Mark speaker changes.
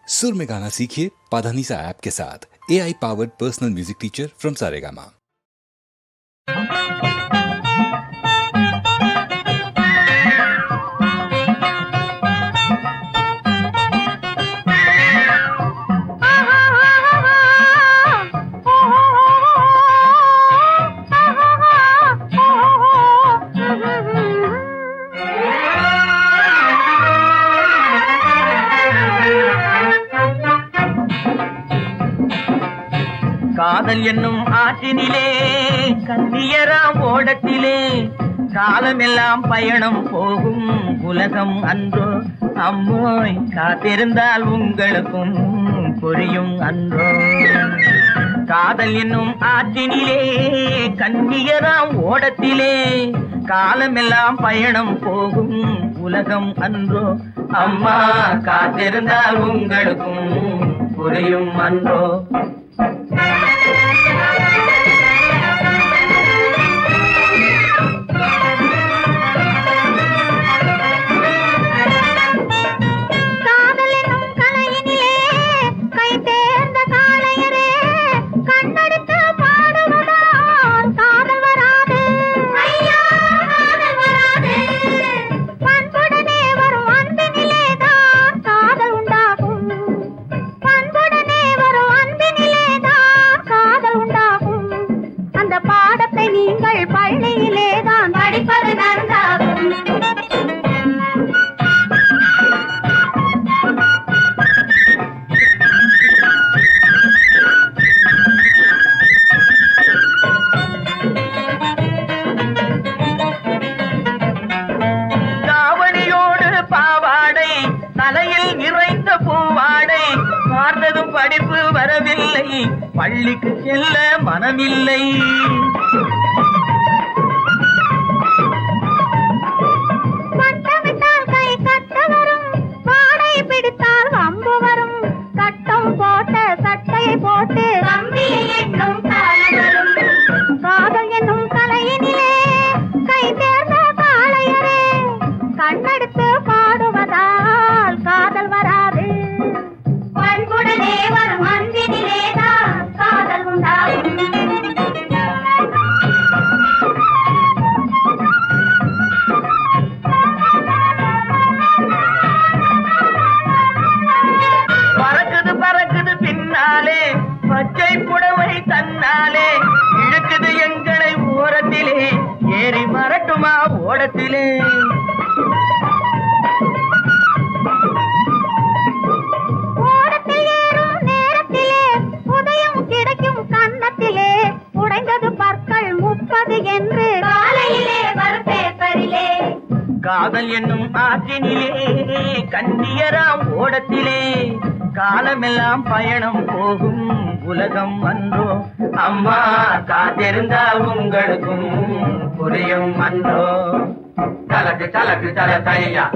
Speaker 1: सुर में गाना सीखिए पाधानीसा ऐप के साथ। AI powered personal music teacher from Saregama.
Speaker 2: காதல் என்னும் ஆற்றினிலே கண்ணியராம் ஓடத்திலே காலமெல்லாம் பயணம் போகும் உலகம் அன்றோ அம்மோய் காத்திருந்தால் உங்களுக்கும் புரியும் அன்றோ. காதல் என்னும் ஆற்றினிலே கண்ணியராம் ஓடத்திலே காலமெல்லாம் பயணம் போகும் உலகம் அன்றோ அம்மா காத்திருந்தால் உங்களுக்கும் புரியும் அன்றோ. படிப்பு வரவில்லை, பள்ளிக்கு செல்ல மனமில்லை.
Speaker 3: பட்டமிட்டால் கை கட்ட வரும், பாடை பிடித்தால் வம்பு வரும். சட்டம் போட்ட சட்டையை போட்டு கம்பியை எண்ணும் காலம் வரும். காதல் என்னும் கலையினிலே கை தேர்ந்த காளையரே கண்ணெடுத்து பாடுவதால் காதல் வராது. பண்புடனே வரும் அன்பினிலேதான் காதல் உண்டாகும்.
Speaker 2: பறக்குது பறக்குது பின்னாலே பச்சை புடவை தன்னாலே இழுக்குது எங்களை ஓரத்திலே ஏறி மரட்டுமா ஓடத்திலே. காதல் என்னும் ஆற்றினிலே கண்ணியராம் ஓடத்திலே காலமெல்லாம் பயணம் போகும் உலகம் அன்றோ அம்மா காத்திருந்தால் உங்களுக்கும் புரியும் அன்றோ. கலக்கு கலக்கு தல தையா